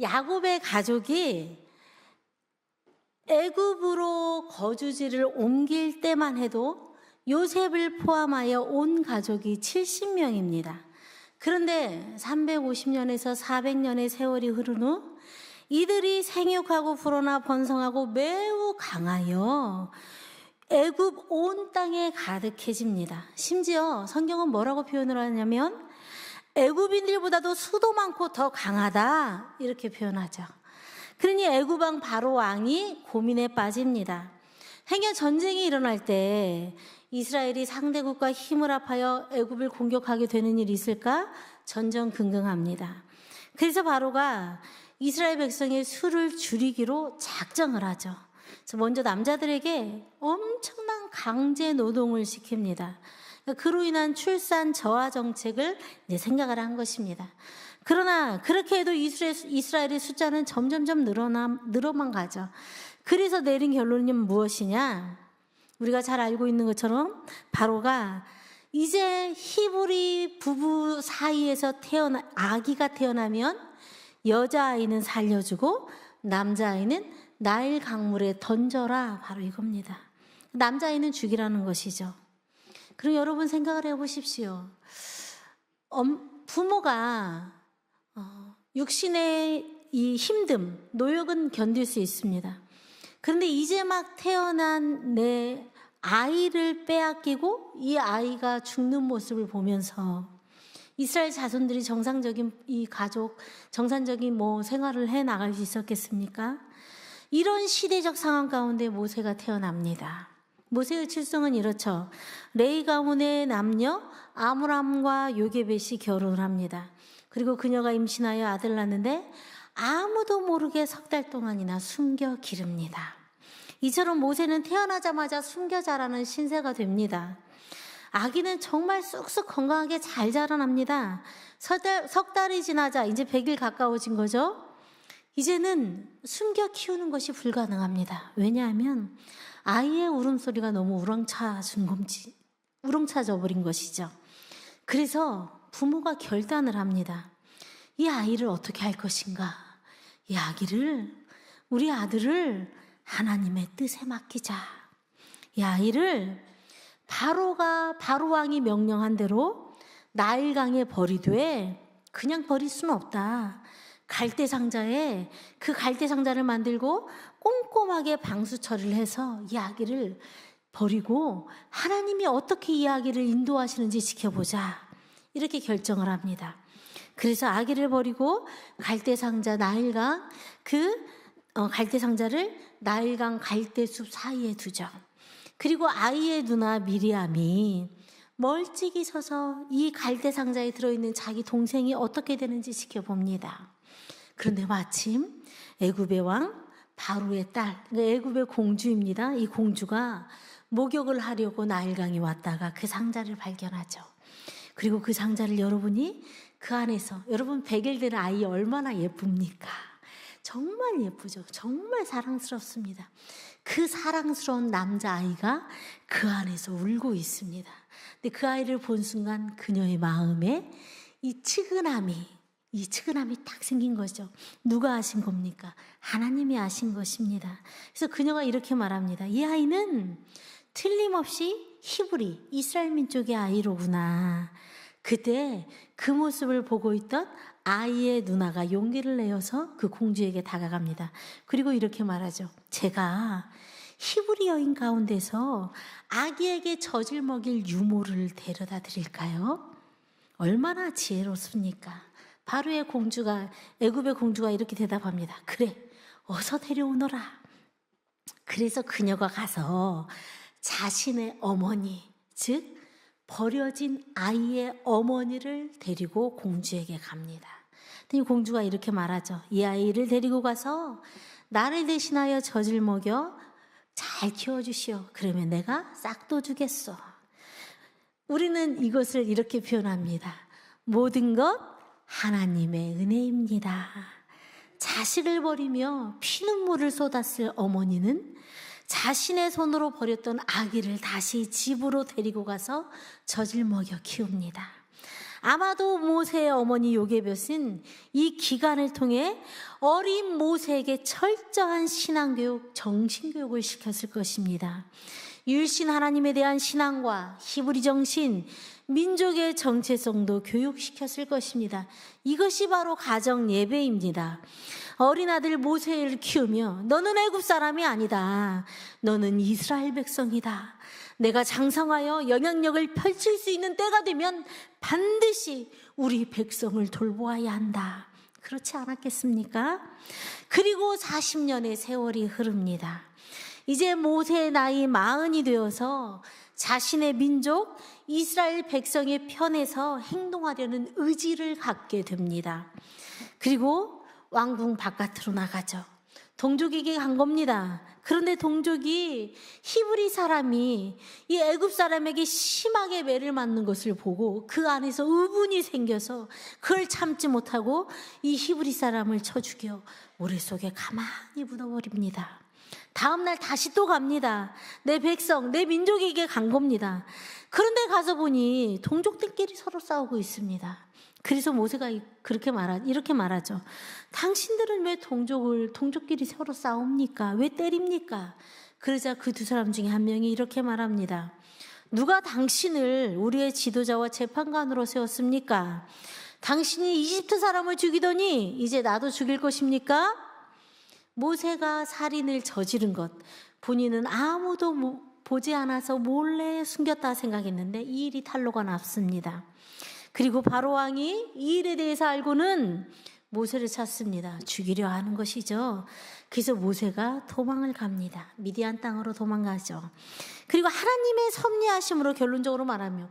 야곱의 가족이 애굽으로 거주지를 옮길 때만 해도 요셉을 포함하여 온 가족이 70명입니다. 그런데 350년에서 400년의 세월이 흐른 후 이들이 생육하고 불어나 번성하고 매우 강하여 애굽 온 땅에 가득해집니다. 심지어 성경은 뭐라고 표현을 하냐면 애굽인들보다도 수도 많고 더 강하다 이렇게 표현하죠. 그러니 애굽 왕 바로 왕이 고민에 빠집니다. 행여 전쟁이 일어날 때 이스라엘이 상대국과 힘을 합하여 애굽을 공격하게 되는 일이 있을까 전전긍긍합니다. 그래서 바로가 이스라엘 백성의 수를 줄이기로 작정을 하죠. 그래서 먼저 남자들에게 엄청난 강제 노동을 시킵니다. 그로 인한 출산 저하 정책을 이제 생각을 한 것입니다. 그러나 그렇게 해도 이스라엘의 숫자는 점점점 늘어만 가죠. 그래서 내린 결론은 무엇이냐? 우리가 잘 알고 있는 것처럼 바로가 이제 히브리 부부 사이에서 아기가 태어나면 여자아이는 살려주고 남자아이는 나일 강물에 던져라, 바로 이겁니다. 남자아이는 죽이라는 것이죠. 그럼 여러분 생각을 해보십시오. 부모가 육신의 이 힘듦, 노역은 견딜 수 있습니다. 그런데 이제 막 태어난 내 아이를 빼앗기고 이 아이가 죽는 모습을 보면서 이스라엘 자손들이 정상적인 이 가족, 정상적인 생활을 해 나갈 수 있었겠습니까? 이런 시대적 상황 가운데 모세가 태어납니다. 모세의 출생은 이렇죠. 레위 가문의 남녀 아므람과 요게벳이 결혼을 합니다. 그리고 그녀가 임신하여 아들 낳는데 아무도 모르게 석 달 동안이나 숨겨 기릅니다. 이처럼 모세는 태어나자마자 숨겨 자라는 신세가 됩니다. 아기는 정말 쑥쑥 건강하게 잘 자라납니다. 석 달이 지나자 이제 100일 가까워진 거죠. 이제는 숨겨 키우는 것이 불가능합니다. 왜냐하면 아이의 울음소리가 너무 우렁차져 버린 것이죠. 그래서 부모가 결단을 합니다. 이 아이를 어떻게 할 것인가? 이 아기를, 우리 아들을 하나님의 뜻에 맡기자. 이 아이를 바로 왕이 명령한 대로 나일강에 버리되 그냥 버릴 수는 없다. 그 갈대 상자를 만들고 꼼꼼하게 방수 처리를 해서 이 아기를 버리고 하나님이 어떻게 이 아기를 인도하시는지 지켜보자. 이렇게 결정을 합니다. 그래서 아기를 버리고 갈대 상자 나일강 갈대 상자를 나일강 갈대숲 사이에 두죠. 그리고 아이의 누나 미리암이 멀찍이 서서 이 갈대 상자에 들어있는 자기 동생이 어떻게 되는지 지켜봅니다. 그런데 마침 애굽의 왕 바로의 딸, 애굽의 공주입니다. 이 공주가 목욕을 하려고 나일강에 왔다가 그 상자를 발견하죠. 그리고 그 상자를 열어보니 그 안에서, 여러분 100일 된 아이 얼마나 예쁩니까? 정말 예쁘죠. 정말 사랑스럽습니다. 그 사랑스러운 남자아이가 그 안에서 울고 있습니다. 근데 그 아이를 본 순간 그녀의 마음에 이 측은함이 딱 생긴 거죠. 누가 하신 겁니까? 하나님이 하신 것입니다. 그래서 그녀가 이렇게 말합니다. 이 아이는 틀림없이 히브리, 이스라엘 민족의 아이로구나. 그때 그 모습을 보고 있던 아이의 누나가 용기를 내어서 그 공주에게 다가갑니다. 그리고 이렇게 말하죠. 제가 히브리 여인 가운데서 아기에게 젖을 먹일 유모를 데려다 드릴까요? 얼마나 지혜롭습니까? 바로의 애굽의 공주가 이렇게 대답합니다. 그래, 어서 데려오너라. 그래서 그녀가 가서 자신의 어머니, 즉 버려진 아이의 어머니를 데리고 공주에게 갑니다. 이 공주가 이렇게 말하죠. 이 아이를 데리고 가서 나를 대신하여 젖을 먹여 잘 키워주시오. 그러면 내가 싹도 주겠소. 우리는 이것을 이렇게 표현합니다. 모든 것 하나님의 은혜입니다. 자식을 버리며 피눈물을 쏟았을 어머니는 자신의 손으로 버렸던 아기를 다시 집으로 데리고 가서 젖을 먹여 키웁니다. 아마도 모세의 어머니 요게벳은 이 기간을 통해 어린 모세에게 철저한 신앙교육, 정신교육을 시켰을 것입니다. 유일신 하나님에 대한 신앙과 히브리 정신, 민족의 정체성도 교육시켰을 것입니다. 이것이 바로 가정 예배입니다. 어린 아들 모세를 키우며 너는 애굽 사람이 아니다. 너는 이스라엘 백성이다. 내가 장성하여 영향력을 펼칠 수 있는 때가 되면 반드시 우리 백성을 돌보아야 한다. 그렇지 않았겠습니까? 그리고 40년의 세월이 흐릅니다. 이제 모세의 나이 40이 되어서 자신의 민족 이스라엘 백성의 편에서 행동하려는 의지를 갖게 됩니다. 그리고 왕궁 바깥으로 나가죠. 동족에게 간 겁니다. 그런데 동족이 히브리 사람이 이 애굽 사람에게 심하게 매를 맞는 것을 보고 그 안에서 의분이 생겨서 그걸 참지 못하고 이 히브리 사람을 쳐 죽여 모래 속에 가만히 묻어버립니다. 다음날 다시 또 갑니다. 내 백성, 내 민족에게 간 겁니다. 그런데 가서 보니 동족들끼리 서로 싸우고 있습니다. 그래서 모세가 이렇게 말하죠. 당신들은 왜 동족끼리 서로 싸웁니까? 왜 때립니까? 그러자 그 두 사람 중에 한 명이 이렇게 말합니다. 누가 당신을 우리의 지도자와 재판관으로 세웠습니까? 당신이 이집트 사람을 죽이더니 이제 나도 죽일 것입니까? 모세가 살인을 저지른 것, 본인은 아무도 보지 않아서 몰래 숨겼다 생각했는데 이 일이 탄로가 났습니다. 그리고 바로 왕이 이 일에 대해서 알고는 모세를 찾습니다. 죽이려 하는 것이죠. 그래서 모세가 도망을 갑니다. 미디안 땅으로 도망가죠. 그리고 하나님의 섭리하심으로, 결론적으로 말하면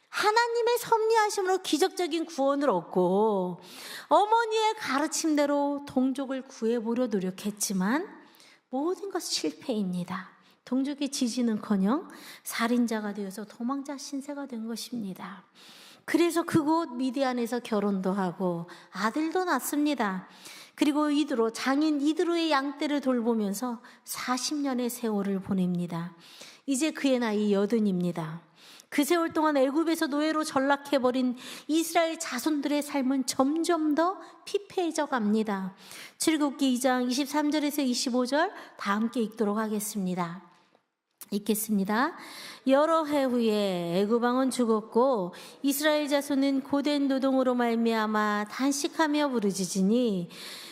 하나님의 섭리하심으로 기적적인 구원을 얻고 어머니의 가르침대로 동족을 구해보려 노력했지만 모든 것이 실패입니다. 동족의 지지는커녕 살인자가 되어서 도망자 신세가 된 것입니다. 그래서 그곳 미디안에서 결혼도 하고 아들도 낳습니다. 그리고 장인 이드로의 양떼를 돌보면서 40년의 세월을 보냅니다. 이제 그의 나이 80입니다. 그 세월 동안 애굽에서 노예로 전락해버린 이스라엘 자손들의 삶은 점점 더 피폐해져 갑니다. 출애굽기 2장 23절에서 25절 다 함께 읽도록 하겠습니다. 읽겠습니다. 여러 해 후에 애굽 왕은 죽었고 이스라엘 자손은 고된 노동으로 말미암아 단식하며 부르짖으니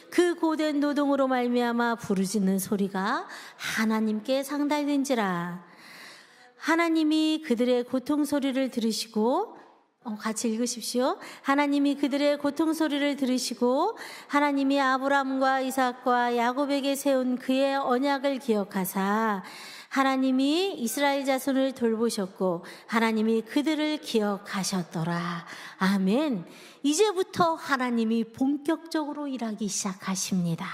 그 고된 노동으로 말미암아 부르짖는 소리가 하나님께 상달된지라. 하나님이 그들의 고통 소리를 들으시고 같이 읽으십시오. 하나님이 그들의 고통 소리를 들으시고 하나님이 아브라함과 이삭과 야곱에게 세운 그의 언약을 기억하사 하나님이 이스라엘 자손을 돌보셨고 하나님이 그들을 기억하셨더라. 아멘. 이제부터 하나님이 본격적으로 일하기 시작하십니다.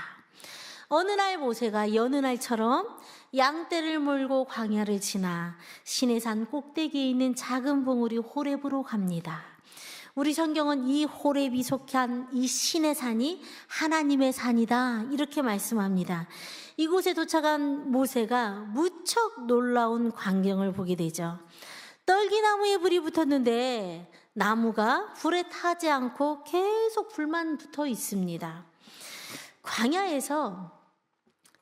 어느 날 모세가 여느 날처럼 양떼를 몰고 광야를 지나 시내산 꼭대기에 있는 작은 봉우리 호렙으로 갑니다. 우리 성경은 이 호렙이 속한 이 시내산이 하나님의 산이다 이렇게 말씀합니다. 이곳에 도착한 모세가 무척 놀라운 광경을 보게 되죠. 떨기나무에 불이 붙었는데 나무가 불에 타지 않고 계속 불만 붙어 있습니다. 광야에서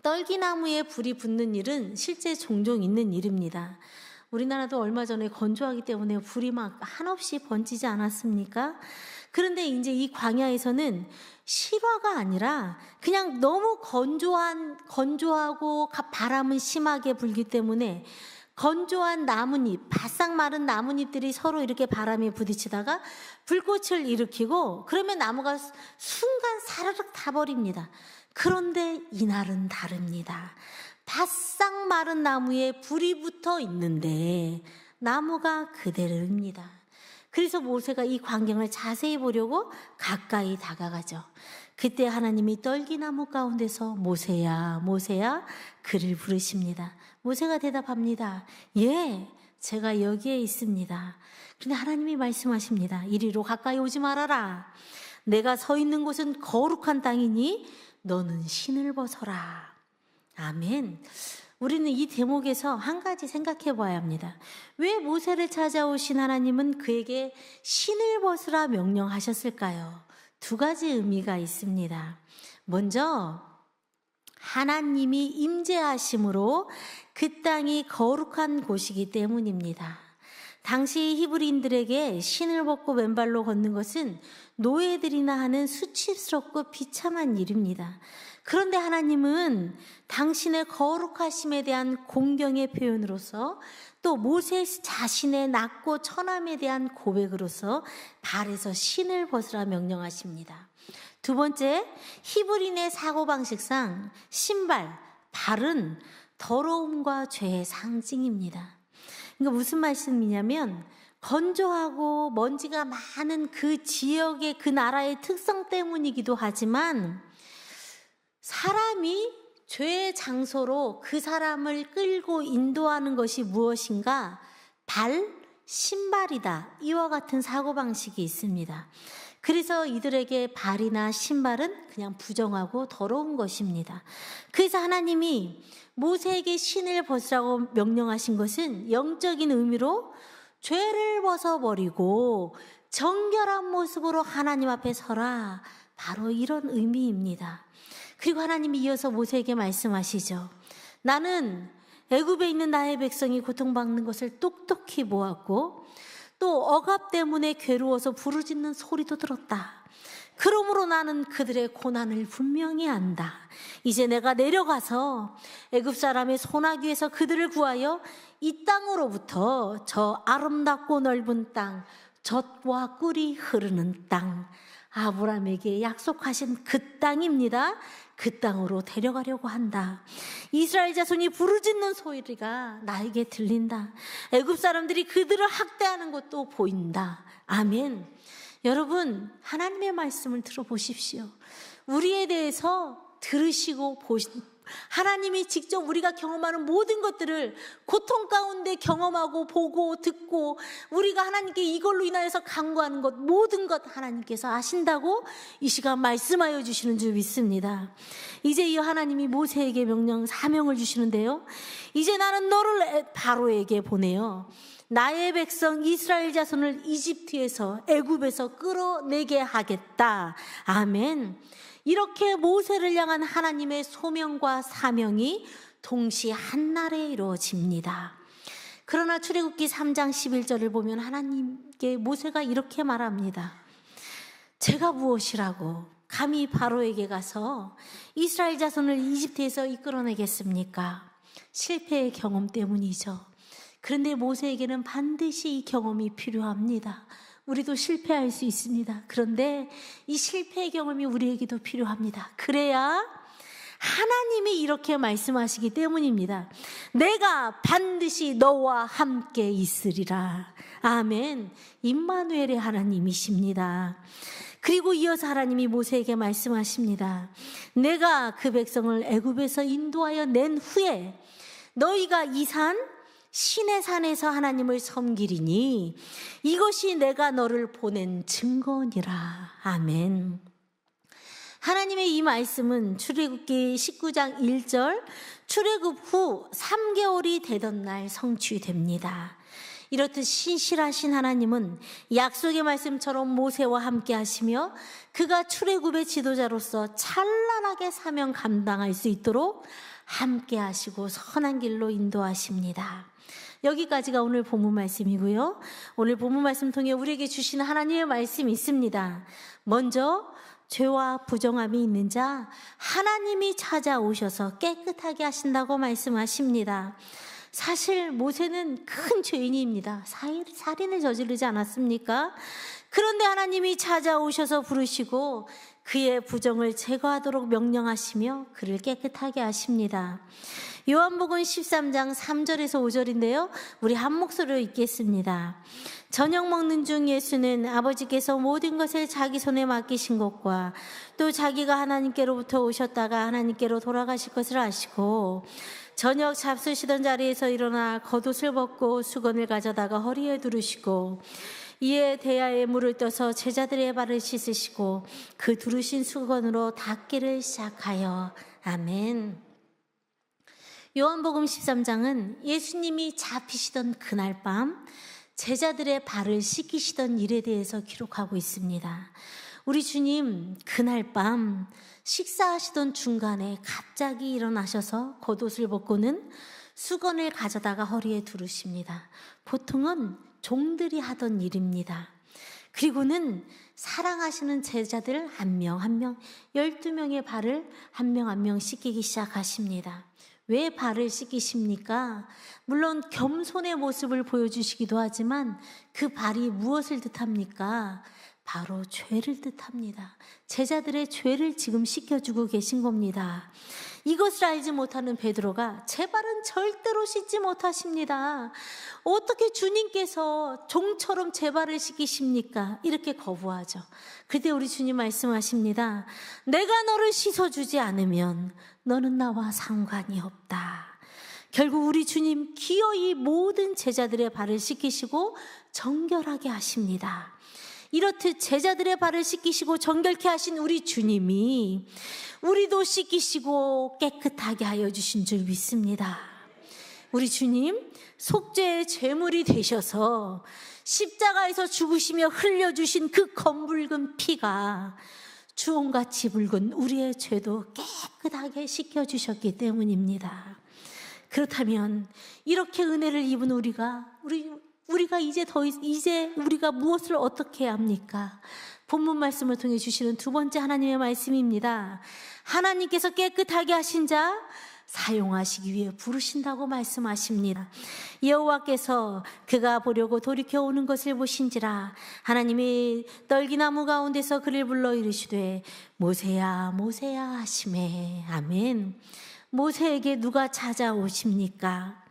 떨기나무에 불이 붙는 일은 실제 종종 있는 일입니다. 우리나라도 얼마 전에 건조하기 때문에 불이 막 한없이 번지지 않았습니까? 그런데 이제 이 광야에서는 실화가 아니라 그냥 너무 건조하고 바람은 심하게 불기 때문에 건조한 나뭇잎, 바싹 마른 나뭇잎들이 서로 이렇게 바람에 부딪히다가 불꽃을 일으키고 그러면 나무가 순간 사르륵 타버립니다. 그런데 이날은 다릅니다. 바싹 마른 나무에 불이 붙어 있는데 나무가 그대로입니다. 그래서 모세가 이 광경을 자세히 보려고 가까이 다가가죠. 그때 하나님이 떨기나무 가운데서 모세야, 모세야 그를 부르십니다. 모세가 대답합니다. 예, 제가 여기에 있습니다. 그런데 하나님이 말씀하십니다. 이리로 가까이 오지 말아라. 내가 서 있는 곳은 거룩한 땅이니 너는 신을 벗어라. 아멘. 우리는 이 대목에서 한 가지 생각해 봐야 합니다. 왜 모세를 찾아오신 하나님은 그에게 신을 벗으라 명령하셨을까요? 두 가지 의미가 있습니다. 먼저 하나님이 임재하심으로 그 땅이 거룩한 곳이기 때문입니다. 당시 히브리인들에게 신을 벗고 맨발로 걷는 것은 노예들이나 하는 수치스럽고 비참한 일입니다. 그런데 하나님은 당신의 거룩하심에 대한 공경의 표현으로서 또 모세 자신의 낮고 천함에 대한 고백으로서 발에서 신을 벗으라 명령하십니다. 두 번째, 히브리인의 사고방식상 신발, 발은 더러움과 죄의 상징입니다. 그러니까 무슨 말씀이냐면 건조하고 먼지가 많은 그 지역의 그 나라의 특성 때문이기도 하지만 사람이 죄의 장소로 그 사람을 끌고 인도하는 것이 무엇인가? 발, 신발이다. 이와 같은 사고방식이 있습니다. 그래서 이들에게 발이나 신발은 그냥 부정하고 더러운 것입니다. 그래서 하나님이 모세에게 신을 벗으라고 명령하신 것은 영적인 의미로 죄를 벗어버리고 정결한 모습으로 하나님 앞에 서라. 바로 이런 의미입니다. 그리고 하나님이 이어서 모세에게 말씀하시죠. 나는 애굽에 있는 나의 백성이 고통받는 것을 똑똑히 보았고 또 억압 때문에 괴로워서 부르짖는 소리도 들었다. 그러므로 나는 그들의 고난을 분명히 안다. 이제 내가 내려가서 애굽 사람의 소나기에서 그들을 구하여 이 땅으로부터 저 아름답고 넓은 땅, 젖과 꿀이 흐르는 땅, 아브라함에게 약속하신 그 땅입니다. 그 땅으로 데려가려고 한다. 이스라엘 자손이 부르짖는 소리가 나에게 들린다. 애굽 사람들이 그들을 학대하는 것도 보인다. 아멘. 여러분, 하나님의 말씀을 들어보십시오. 우리에 대해서 들으시고 하나님이 직접 우리가 경험하는 모든 것들을 고통 가운데 경험하고 보고 듣고 우리가 하나님께 이걸로 인하여서 간구하는 것 모든 것 하나님께서 아신다고 이 시간 말씀하여 주시는 줄 믿습니다. 이제 이 하나님이 모세에게 사명을 주시는데요. 이제 나는 너를 바로에게 보내요. 나의 백성 이스라엘 자손을 이집트에서 애굽에서 끌어내게 하겠다. 아멘. 이렇게 모세를 향한 하나님의 소명과 사명이 동시에 한날에 이루어집니다. 그러나 출애굽기 3장 11절을 보면 하나님께 모세가 이렇게 말합니다. 제가 무엇이라고 감히 바로에게 가서 이스라엘 자손을 이집트에서 이끌어내겠습니까? 실패의 경험 때문이죠. 그런데 모세에게는 반드시 이 경험이 필요합니다. 우리도 실패할 수 있습니다. 그런데 이 실패의 경험이 우리에게도 필요합니다. 그래야 하나님이 이렇게 말씀하시기 때문입니다. 내가 반드시 너와 함께 있으리라. 아멘. 임마누엘의 하나님이십니다. 그리고 이어서 하나님이 모세에게 말씀하십니다. 내가 그 백성을 애굽에서 인도하여 낸 후에 너희가 이 신의 산에서 하나님을 섬기리니 이것이 내가 너를 보낸 증거니라. 아멘. 하나님의 이 말씀은 출애굽기 19장 1절 출애굽 후 3개월이 되던 날 성취됩니다. 이렇듯 신실하신 하나님은 약속의 말씀처럼 모세와 함께 하시며 그가 출애굽의 지도자로서 찬란하게 사명 감당할 수 있도록 함께 하시고 선한 길로 인도하십니다. 여기까지가 오늘 본문 말씀이고요. 오늘 본문 말씀 통해 우리에게 주시는 하나님의 말씀이 있습니다. 먼저 죄와 부정함이 있는 자 하나님이 찾아오셔서 깨끗하게 하신다고 말씀하십니다. 사실 모세는 큰 죄인입니다. 살인을 저지르지 않았습니까? 그런데 하나님이 찾아오셔서 부르시고 그의 부정을 제거하도록 명령하시며 그를 깨끗하게 하십니다. 요한복음 13장 3절에서 5절인데요. 우리 한 목소리로 읽겠습니다. 저녁 먹는 중 예수는 아버지께서 모든 것을 자기 손에 맡기신 것과 또 자기가 하나님께로부터 오셨다가 하나님께로 돌아가실 것을 아시고 저녁 잡수시던 자리에서 일어나 겉옷을 벗고 수건을 가져다가 허리에 두르시고 이에 대야에 물을 떠서 제자들의 발을 씻으시고 그 두르신 수건으로 닦기를 시작하여 아멘. 요한복음 13장은 예수님이 잡히시던 그날 밤 제자들의 발을 씻기시던 일에 대해서 기록하고 있습니다. 우리 주님 그날 밤 식사하시던 중간에 갑자기 일어나셔서 겉옷을 벗고는 수건을 가져다가 허리에 두르십니다. 보통은 종들이 하던 일입니다. 그리고는 사랑하시는 제자들 한 명 한 명 12명의 발을 한 명 한 명 씻기기 시작하십니다. 왜 발을 씻기십니까? 물론 겸손의 모습을 보여주시기도 하지만 그 발이 무엇을 뜻합니까? 바로 죄를 뜻합니다. 제자들의 죄를 지금 씻겨주고 계신 겁니다. 이것을 알지 못하는 베드로가 제 발은 절대로 씻지 못하십니다. 어떻게 주님께서 종처럼 제 발을 씻기십니까? 이렇게 거부하죠. 그때 우리 주님 말씀하십니다. 내가 너를 씻어주지 않으면 너는 나와 상관이 없다. 결국 우리 주님 기어이 모든 제자들의 발을 씻기시고 정결하게 하십니다. 이렇듯 제자들의 발을 씻기시고 정결케 하신 우리 주님이 우리도 씻기시고 깨끗하게 하여 주신 줄 믿습니다. 우리 주님 속죄의 제물이 되셔서 십자가에서 죽으시며 흘려주신 그 검붉은 피가 주홍같이 붉은 우리의 죄도 깨끗하게 씻겨주셨기 때문입니다. 그렇다면 이렇게 은혜를 입은 우리가 이제 우리가 무엇을 어떻게 해야 합니까? 본문 말씀을 통해 주시는 두 번째 하나님의 말씀입니다. 하나님께서 깨끗하게 하신 자 사용하시기 위해 부르신다고 말씀하십니다. 여호와께서 그가 보려고 돌이켜 오는 것을 보신지라 하나님이 떨기나무 가운데서 그를 불러 이르시되 모세야 모세야 하시매. 아멘. 모세에게 누가 찾아오십니까?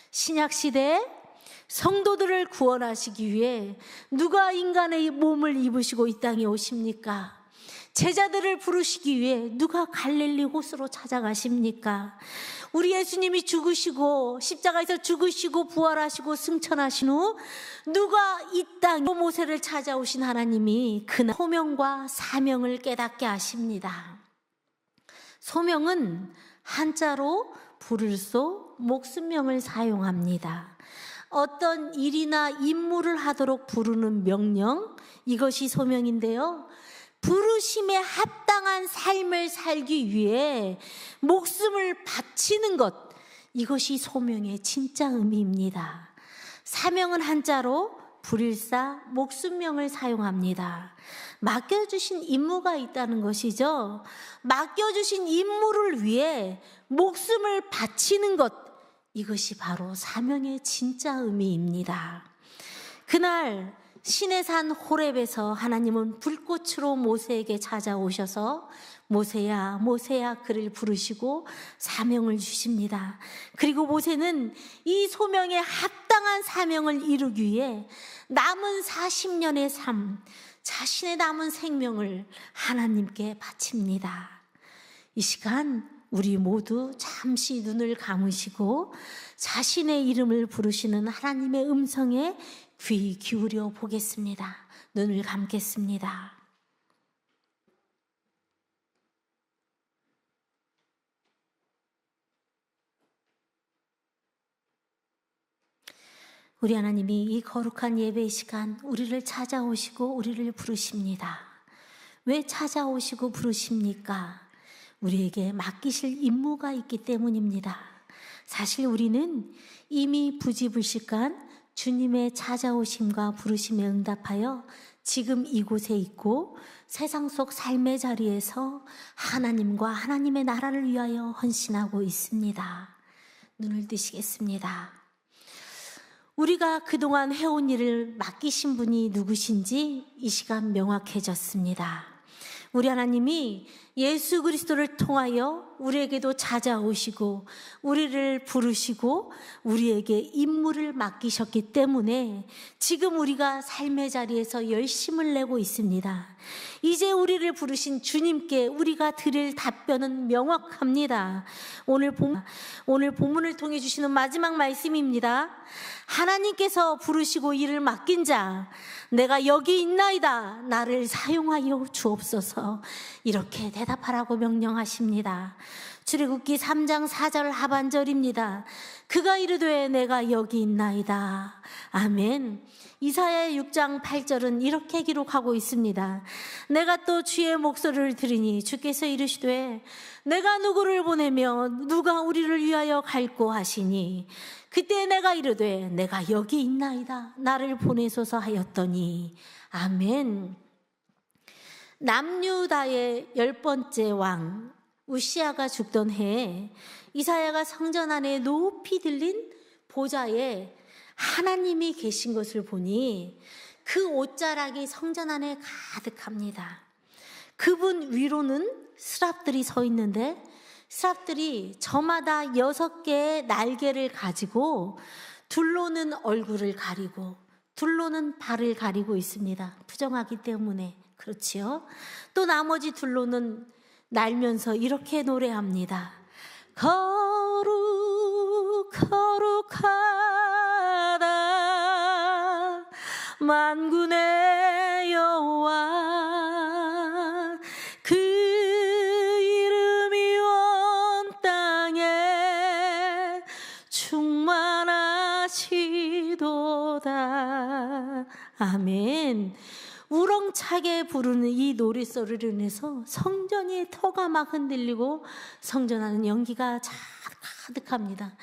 신약시대 성도들을 구원하시기 위해 누가 인간의 몸을 입으시고 이 땅에 오십니까? 제자들을 부르시기 위해 누가 갈릴리 호수로 찾아가십니까? 우리 예수님이 죽으시고 십자가에서 죽으시고 부활하시고 승천하신 후 누가 이 땅에 모세를 찾아오신 하나님이 그날 소명과 사명을 깨닫게 하십니다. 소명은 한자로 부를소 목숨명을 사용합니다. 어떤 일이나 임무를 하도록 부르는 명령, 이것이 소명인데요. 부르심에 합당한 삶을 살기 위해 목숨을 바치는 것, 이것이 소명의 진짜 의미입니다. 사명은 한자로 불일사 목숨명을 사용합니다. 맡겨주신 임무가 있다는 것이죠. 맡겨주신 임무를 위해 목숨을 바치는 것, 이것이 바로 사명의 진짜 의미입니다. 그날 시내산 호렙에서 하나님은 불꽃으로 모세에게 찾아오셔서 모세야 모세야 그를 부르시고 사명을 주십니다. 그리고 모세는 이 소명에 합당한 사명을 이루기 위해 남은 40년의 삶, 자신의 남은 생명을 하나님께 바칩니다. 이 시간 우리 모두 잠시 눈을 감으시고 자신의 이름을 부르시는 하나님의 음성에 귀 기울여 보겠습니다. 눈을 감겠습니다. 우리 하나님이 이 거룩한 예배의 시간 우리를 찾아오시고 우리를 부르십니다. 왜 찾아오시고 부르십니까? 우리에게 맡기실 임무가 있기 때문입니다. 사실 우리는 이미 부지불식한 주님의 찾아오심과 부르심에 응답하여 지금 이곳에 있고 세상 속 삶의 자리에서 하나님과 하나님의 나라를 위하여 헌신하고 있습니다. 눈을 뜨시겠습니다. 우리가 그동안 해온 일을 맡기신 분이 누구신지 이 시간 명확해졌습니다. 우리 하나님이 예수 그리스도를 통하여 우리에게도 찾아오시고 우리를 부르시고 우리에게 임무를 맡기셨기 때문에 지금 우리가 삶의 자리에서 열심을 내고 있습니다. 이제 우리를 부르신 주님께 우리가 드릴 답변은 명확합니다. 오늘 본문을 통해 주시는 마지막 말씀입니다. 하나님께서 부르시고 일을 맡긴 자 내가 여기 있나이다 나를 사용하여 주옵소서 이렇게 대답하라고 명령하십니다. 출애굽기 3장 4절 하반절입니다. 그가 이르되 내가 여기 있나이다. 아멘. 이사야 6장 8절은 이렇게 기록하고 있습니다. 내가 또 주의 목소리를 들으니 주께서 이르시되 내가 누구를 보내며 누가 우리를 위하여 갈꼬 하시니 그때 내가 이르되 내가 여기 있나이다. 나를 보내소서 하였더니 아멘. 남유다의 10번째 왕 우시아가 죽던 해에 이사야가 성전 안에 높이 들린 보좌에 하나님이 계신 것을 보니 그 옷자락이 성전 안에 가득합니다. 그분 위로는 스랍들이 서 있는데 스랍들이 저마다 6개의 날개를 가지고 둘로는 얼굴을 가리고 둘로는 발을 가리고 있습니다. 부정하기 때문에. 그렇지요. 또 나머지 둘로는 날면서 이렇게 노래합니다. 거룩 거룩하다 만군의 여호와 그 이름이 온 땅에 충만하시도다. 아멘. 우렁차게 부르는 이 노랫소리를 인해서 성전이 터가 막 흔들리고 성전 안은 연기가 가득합니다.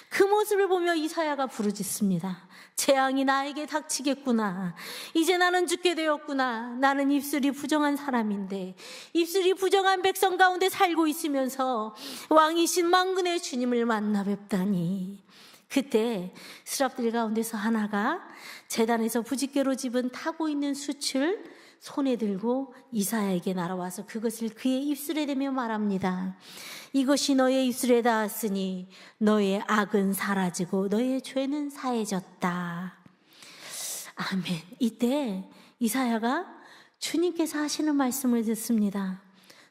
그 모습을 보며 이사야가 부르짖습니다. 재앙이 나에게 닥치겠구나. 이제 나는 죽게 되었구나. 나는 입술이 부정한 사람인데 입술이 부정한 백성 가운데 살고 있으면서 왕이신 만군의 주님을 만나 뵙다니. 그때 스랍들 가운데서 하나가 제단에서 부집개로 집은 타고 있는 숯을 손에 들고 이사야에게 날아와서 그것을 그의 입술에 대며 말합니다. 이것이 너의 입술에 닿았으니 너의 악은 사라지고 너의 죄는 사해졌다. 아멘. 이때 이사야가 주님께서 하시는 말씀을 듣습니다.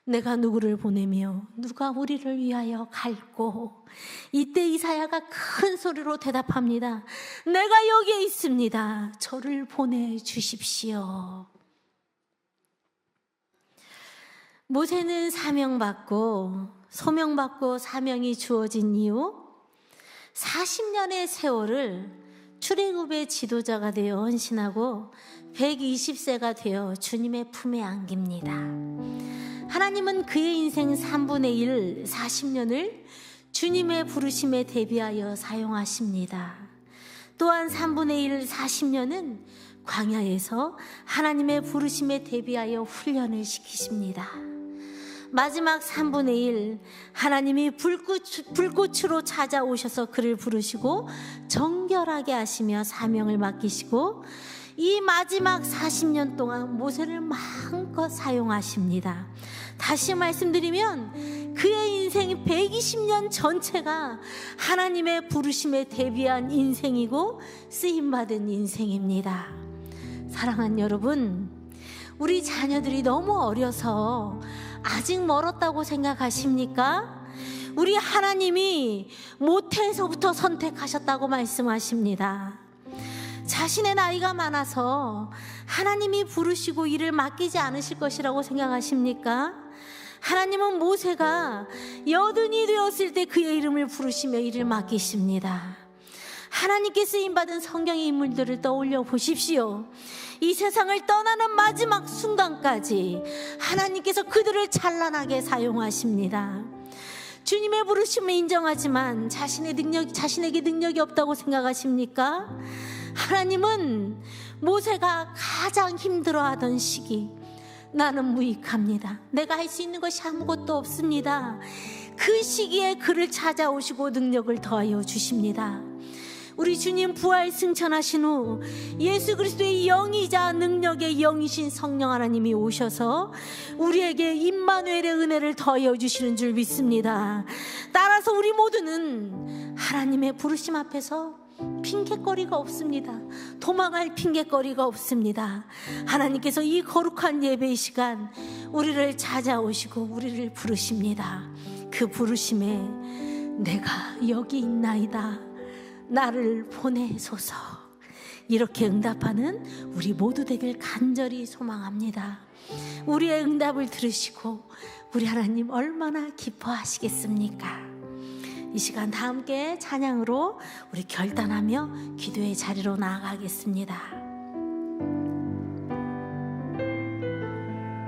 내가 누구를 보내며 누가 우리를 위하여 갈꼬. 이때 이사야가 큰 소리로 대답합니다. 내가 여기에 있습니다. 저를 보내주십시오. 모세는 소명받고 사명이 주어진 이후 40년의 세월을 출애굽의 지도자가 되어 헌신하고 120세가 되어 주님의 품에 안깁니다. 하나님은 그의 인생 3분의 1, 40년을 주님의 부르심에 대비하여 사용하십니다. 또한 3분의 1, 40년은 광야에서 하나님의 부르심에 대비하여 훈련을 시키십니다. 마지막 3분의 1, 하나님이 불꽃으로 찾아오셔서 그를 부르시고 정결하게 하시며 사명을 맡기시고 이 마지막 40년 동안 모세를 마음껏 사용하십니다. 다시 말씀드리면 그의 인생 120년 전체가 하나님의 부르심에 대비한 인생이고 쓰임받은 인생입니다. 사랑하는 여러분, 우리 자녀들이 너무 어려서 아직 멀었다고 생각하십니까? 우리 하나님이 모태에서부터 선택하셨다고 말씀하십니다. 자신의 나이가 많아서 하나님이 부르시고 일을 맡기지 않으실 것이라고 생각하십니까? 하나님은 모세가 여든이 되었을 때 그의 이름을 부르시며 일을 맡기십니다. 하나님께 쓰임받은 성경의 인물들을 떠올려 보십시오. 이 세상을 떠나는 마지막 순간까지 하나님께서 그들을 찬란하게 사용하십니다. 주님의 부르심을 인정하지만 자신에게 능력이 없다고 생각하십니까? 하나님은 모세가 가장 힘들어하던 시기, 나는 무익합니다. 내가 할 수 있는 것이 아무것도 없습니다. 그 시기에 그를 찾아오시고 능력을 더하여 주십니다. 우리 주님 부활 승천하신 후 예수 그리스도의 영이자 능력의 영이신 성령 하나님이 오셔서 우리에게 임마누엘의 은혜를 더하여 주시는 줄 믿습니다. 따라서 우리 모두는 하나님의 부르심 앞에서 핑계거리가 없습니다. 도망할 핑계거리가 없습니다. 하나님께서 이 거룩한 예배의 시간 우리를 찾아오시고 우리를 부르십니다. 그 부르심에 내가 여기 있나이다, 나를 보내소서. 이렇게 응답하는 우리 모두 되길 간절히 소망합니다. 우리의 응답을 들으시고 우리 하나님 얼마나 기뻐하시겠습니까? 이 시간 다 함께 찬양으로 우리 결단하며 기도의 자리로 나아가겠습니다.